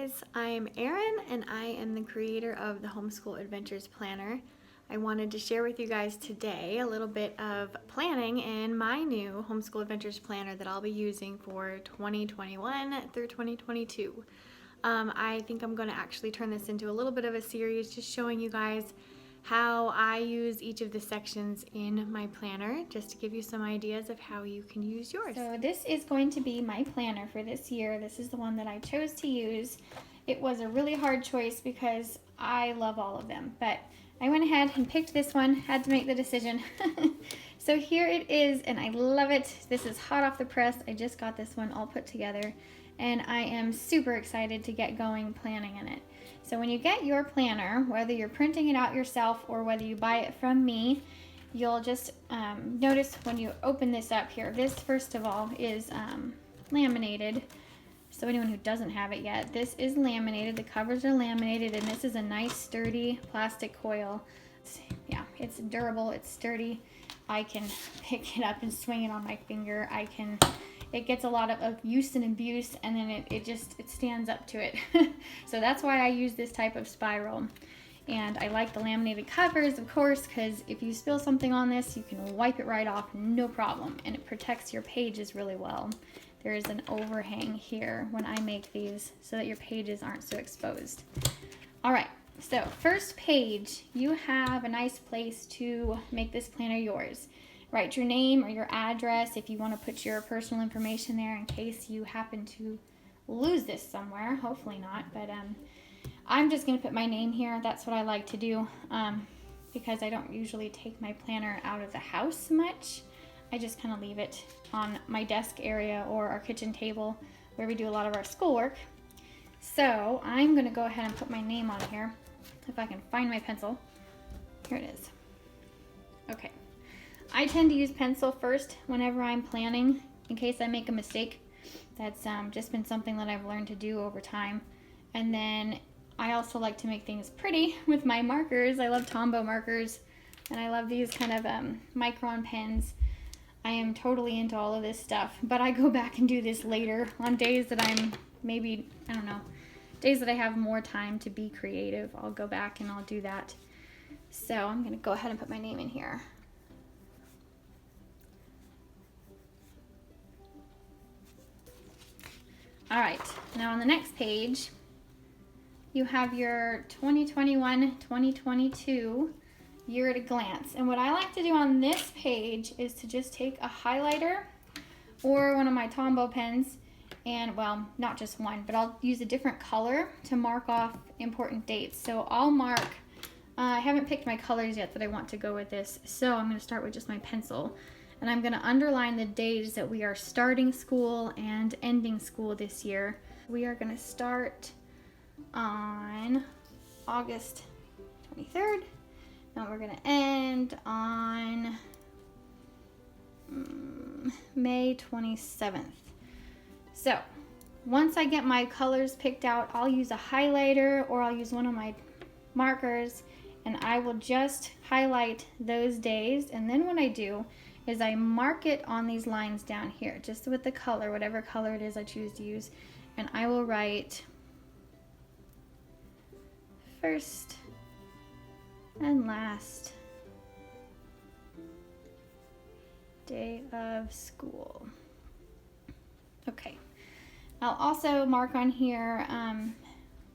guys, I'm Erin and I am the creator of the Homeschool Adventures Planner. I wanted to share with you guys today a little bit of planning in my new Homeschool Adventures Planner that I'll be using for 2021 through 2022. I think I'm going to actually turn this into a little bit of a series just showing you guys how I use each of the sections in my planner, just to give you some ideas of how you can use yours. So this is going to be my planner for this year. This is the one that I chose to use. It was a really hard choice because I love all of them, but I went ahead and picked this one, had to make the decision. So here it is, and I love it. This is hot off the press. I just got this one all put together, and I am super excited to get going planning in it. So when you get your planner, whether you're printing it out yourself or whether you buy it from me, you'll just notice when you open this up here, this first of all is laminated. So anyone who doesn't have it yet, this is laminated. The covers are laminated, and this is a nice sturdy plastic coil. It's durable, it's sturdy. I can pick it up and swing it on my finger. It gets a lot of use and abuse, and then it stands up to it. So that's why I use this type of spiral. And I like the laminated covers, of course, because if you spill something on this, you can wipe it right off, no problem. And it protects your pages really well. There is an overhang here when I make these so that your pages aren't so exposed. All right, so first page, you have a nice place to make this planner yours. Write your name or your address if you want to put your personal information there in case you happen to lose this somewhere. Hopefully not, but I'm just going to put my name here. That's what I like to do because I don't usually take my planner out of the house much. I just kind of leave it on my desk area or our kitchen table where we do a lot of our schoolwork. So I'm going to go ahead and put my name on here if I can find my pencil. Here it is. Okay. I tend to use pencil first whenever I'm planning in case I make a mistake. That's just been something that I've learned to do over time. And then I also like to make things pretty with my markers. I love Tombow markers, and I love these kind of micron pens. I am totally into all of this stuff, but I go back and do this later on days that I'm maybe, I don't know, days that I have more time to be creative. I'll go back and I'll do that. So I'm going to go ahead and put my name in here. All right, now on the next page, you have your 2021-2022 year at a glance. And what I like to do on this page is to just take a highlighter or one of my Tombow pens, and well, not just one, but I'll use a different color to mark off important dates. So I'll mark, I haven't picked my colors yet that I want to go with this, so I'm going to start with just my pencil. And I'm going to underline the days that we are starting school and ending school this year. We are going to start on August 23rd, and we're going to end on May 27th. So once I get my colors picked out, I'll use a highlighter or I'll use one of my markers, and I will just highlight those days. And then what I do is I mark it on these lines down here, just with the color, whatever color it is I choose to use, and I will write first and last day of school. Okay, I'll also mark on here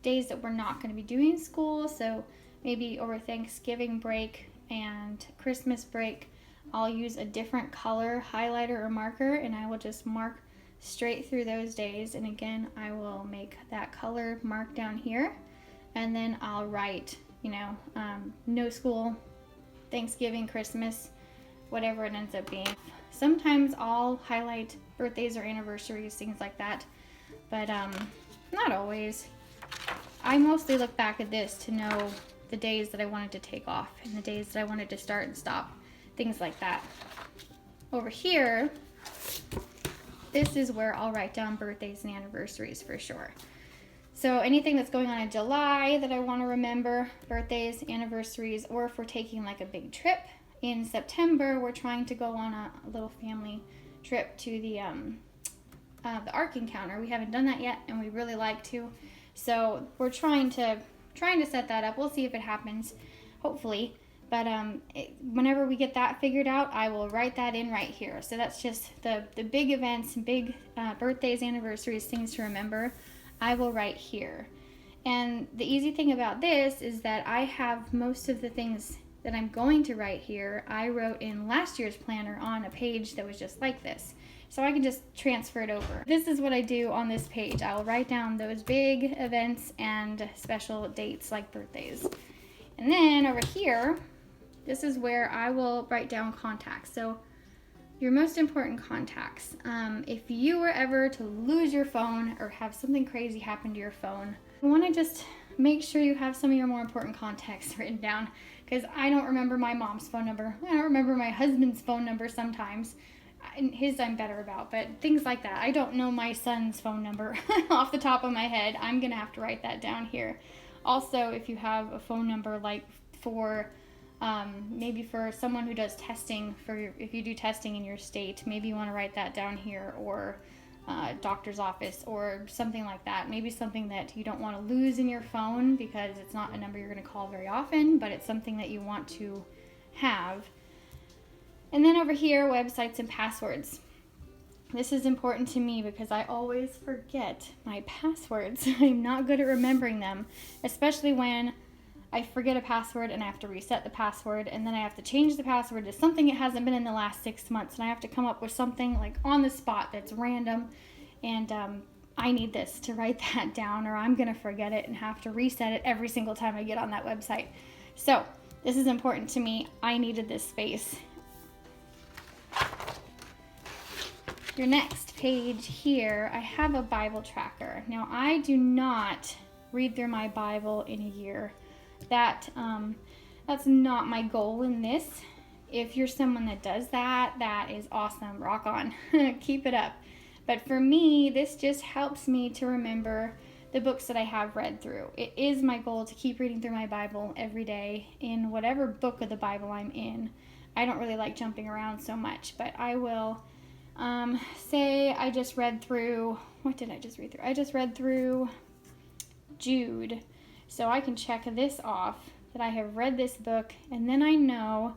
days that we're not going to be doing school, so maybe over Thanksgiving break and Christmas break, I'll use a different color highlighter or marker, and I will just mark straight through those days. And again, I will make that color mark down here, and then I'll write, no school, Thanksgiving, Christmas, whatever it ends up being. Sometimes I'll highlight birthdays or anniversaries, things like that, but not always. I mostly look back at this to know the days that I wanted to take off and the days that I wanted to start and stop. Things like that. Over here, this is where I'll write down birthdays and anniversaries for sure. So anything that's going on in July that I want to remember, birthdays, anniversaries, or if we're taking like a big trip. In September, we're trying to go on a little family trip to the Ark Encounter. We haven't done that yet, and we really like to. So we're trying to set that up. We'll see if it happens, hopefully. But whenever we get that figured out, I will write that in right here. So that's just the big events, big birthdays, anniversaries, things to remember, I will write here. And the easy thing about this is that I have most of the things that I'm going to write here, I wrote in last year's planner on a page that was just like this. So I can just transfer it over. This is what I do on this page. I will write down those big events and special dates like birthdays. And then over here, this is where I will write down contacts. So your most important contacts. If you were ever to lose your phone or have something crazy happen to your phone, you want to just make sure you have some of your more important contacts written down, because I don't remember my mom's phone number. I don't remember my husband's phone number sometimes. His I'm better about, but things like that. I don't know my son's phone number off the top of my head. I'm going to have to write that down here. Also, if you have a phone number like for maybe for someone who does testing, if you do testing in your state, maybe you want to write that down here, or doctor's office or something like that. Maybe something that you don't want to lose in your phone because it's not a number you're going to call very often, but it's something that you want to have. And then over here, websites and passwords. This is important to me because I always forget my passwords. I'm not good at remembering them, especially when I forget a password and I have to reset the password, and then I have to change the password to something it hasn't been in the last 6 months, and I have to come up with something like on the spot that's random, and I need this to write that down, or I'm gonna forget it and have to reset it every single time I get on that website. So this is important to me. I needed this space. Your next page here, I have a Bible tracker. Now I do not read through my Bible in a year. That's not my goal in this. If you're someone that does that, that is awesome. Rock on. Keep it up. But for me, this just helps me to remember the books that I have read through. It is my goal to keep reading through my Bible every day in whatever book of the Bible I'm in. I don't really like jumping around so much, but I will say I just read through, what did I just read through? I just read through Jude. So I can check this off that I have read this book, and then I know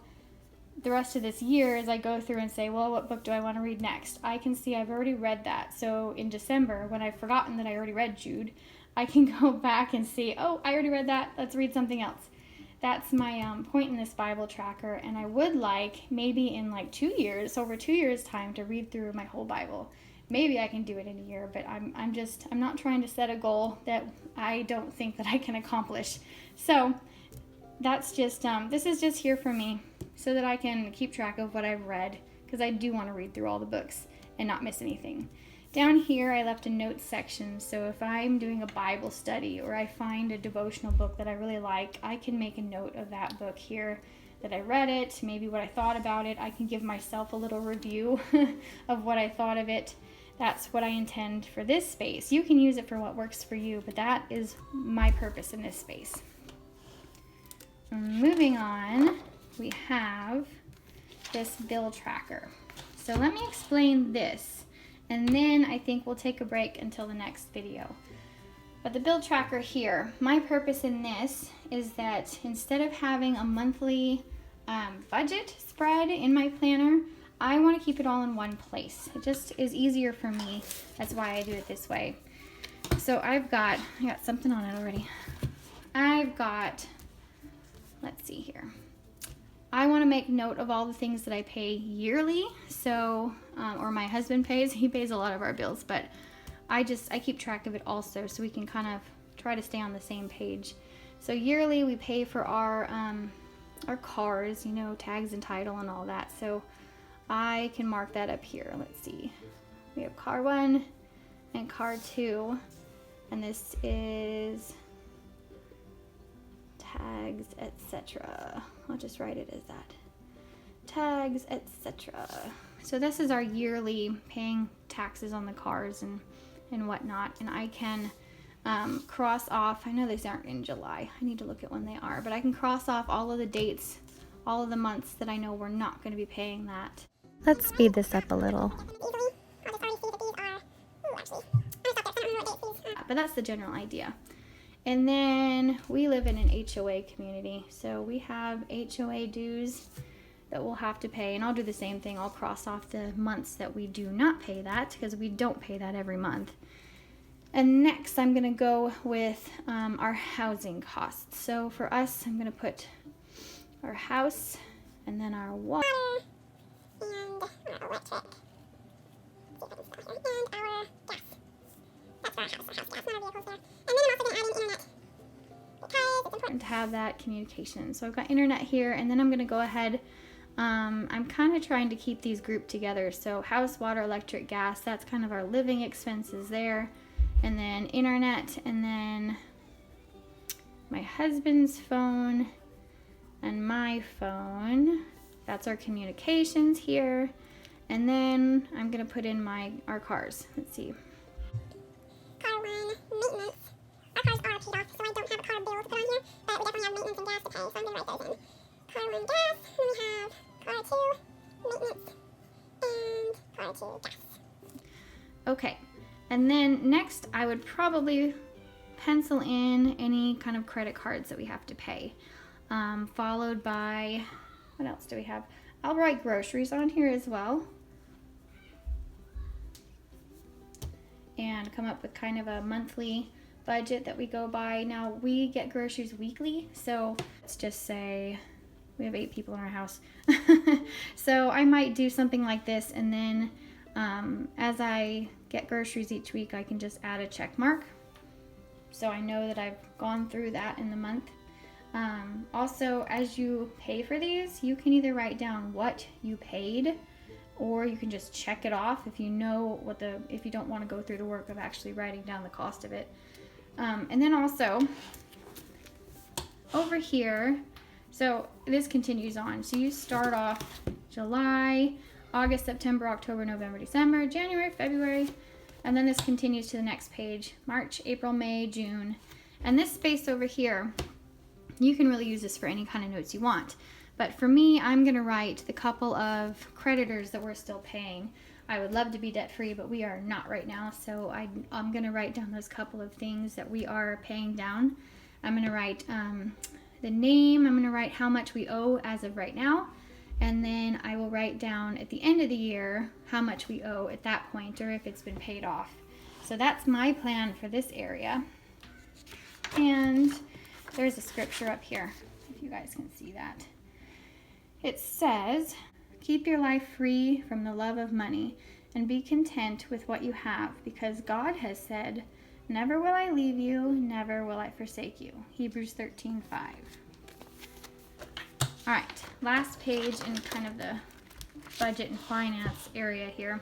the rest of this year as I go through and say, well, what book do I want to read next? I can see I've already read that. So in December, when I've forgotten that I already read Jude, I can go back and see, oh, I already read that. Let's read something else. That's my point in this Bible tracker, and I would like maybe in like 2 years, over 2 years time, to read through my whole Bible. Maybe I can do it in a year, but I'm not trying to set a goal that I don't think that I can accomplish. So that's just, this is just here for me so that I can keep track of what I've read, because I do want to read through all the books and not miss anything. Down here, I left a notes section, so if I'm doing a Bible study or I find a devotional book that I really like, I can make a note of that book here, that I read it, maybe what I thought about it. I can give myself a little review of what I thought of it. That's what I intend for this space. You can use it for what works for you, but that is my purpose in this space. Moving on, we have this bill tracker. So let me explain this, and then I think we'll take a break until the next video. But the bill tracker here, my purpose in this is that instead of having a monthly budget spread in my planner, I want to keep it all in one place. It just is easier for me. That's why I do it this way. So I got something on it already. Let's see here. I want to make note of all the things that I pay yearly. So, or my husband pays. He pays a lot of our bills, but I keep track of it also, so we can kind of try to stay on the same page. So yearly we pay for our cars, tags and title and all that. So I can mark that up here. Let's see. We have car 1 and car 2, and this is tags, etc. I'll just write it as that. Tags, etc. So this is our yearly paying taxes on the cars and whatnot, and I can cross off, I know these aren't in July, I need to look at when they are, but I can cross off all of the dates, all of the months that I know we're not going to be paying that. Let's speed this up a little. But that's the general idea. And then we live in an HOA community, so we have HOA dues that we'll have to pay, and I'll do the same thing. I'll cross off the months that we do not pay that, because we don't pay that every month. And next I'm gonna go with our housing costs. So for us, I'm gonna put our house and then our water and our electric. And our gas. That's for our house. The house gas, not our vehicles there. And then I'm also gonna add in internet, because it's important to have that communication. So I've got internet here, and then I'm gonna go ahead. I'm kind of trying to keep these grouped together. So house, water, electric, gas, that's kind of our living expenses there. And then internet, and then my husband's phone and my phone. That's our communications here. And then I'm gonna put in our cars. Let's see. Car one, maintenance. Our cars are paid off, so I don't have a car bill to put on here, but we definitely have maintenance and gas to pay, so I'm gonna write those in. Car one, gas. Then we have car two, maintenance, and car two, gas. Okay, and then next I would probably pencil in any kind of credit cards that we have to pay, followed by, what else do we have? I'll write groceries on here as well, and come up with kind of a monthly budget that we go by. Now we get groceries weekly, so let's just say we have 8 people in our house. So I might do something like this, and then as I get groceries each week, I can just add a check mark, so I know that I've gone through that in the month. Also, as you pay for these, you can either write down what you paid, or you can just check it off if you know if you don't want to go through the work of actually writing down the cost of it. And then also over here, so this continues on. So you start off July, August, September, October, November, December, January, February, and then this continues to the next page, March, April, May, June. And this space over here, you can really use this for any kind of notes you want. But for me, I'm gonna write the couple of creditors that we're still paying. I would love to be debt-free, but we are not right now. So I'm gonna write down those couple of things that we are paying down. I'm gonna write the name, I'm gonna write how much we owe as of right now, and then I will write down at the end of the year how much we owe at that point, or if it's been paid off. So that's my plan for this area. And there's a scripture up here, if you guys can see that. It says, keep your life free from the love of money and be content with what you have, because God has said, never will I leave you, never will I forsake you. Hebrews 13:5. All right, last page in kind of the budget and finance area here.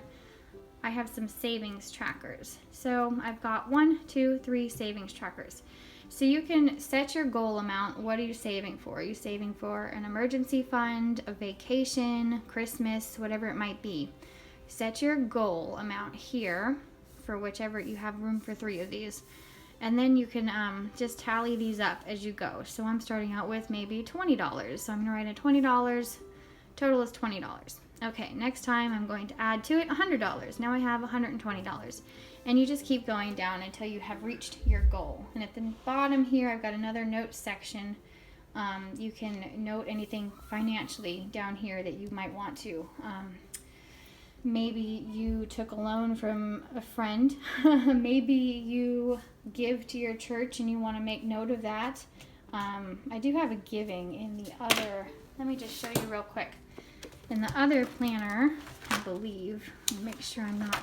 I have some savings trackers. So I've got 1, 2, 3 savings trackers. So you can set your goal amount. What are you saving for? Are you saving for an emergency fund, a vacation, Christmas, whatever it might be? Set your goal amount here for whichever, you have room for 3 of these. And then you can just tally these up as you go. So I'm starting out with maybe $20. So I'm gonna write in $20, total is $20. Okay, next time I'm going to add to it $100. Now I have $120. And you just keep going down until you have reached your goal. And at the bottom here, I've got another notes section. You can note anything financially down here that you might want to. Maybe you took a loan from a friend. Maybe you give to your church and you want to make note of that. I do have a giving in the other, let me just show you real quick. In the other planner, I believe, make sure I'm not,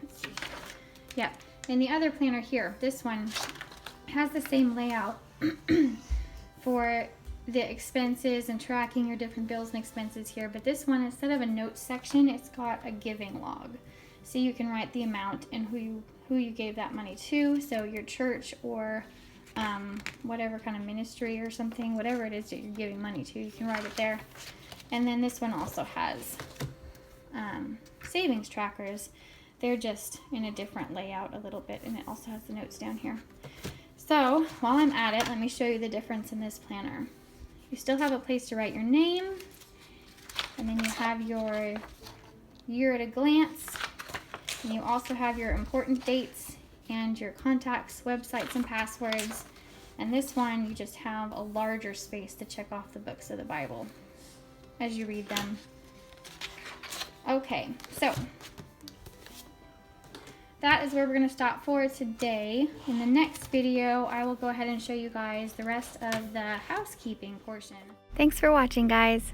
let's see. Yeah, in the other planner here, this one has the same layout for the expenses and tracking your different bills and expenses here, but this one, instead of a notes section, it's got a giving log. So you can write the amount and who you gave that money to, so your church or whatever kind of ministry or something, whatever it is that you're giving money to, you can write it there. And then this one also has savings trackers. They're just in a different layout a little bit, and it also has the notes down here. So while I'm at it, let me show you the difference in this planner. You still have a place to write your name, and then you have your year at a glance, and you also have your important dates and your contacts, websites, and passwords. And this one, you just have a larger space to check off the books of the Bible as you read them. Okay, so that is where we're going to stop for today. In the next video, I will go ahead and show you guys the rest of the housekeeping portion. Thanks for watching, guys.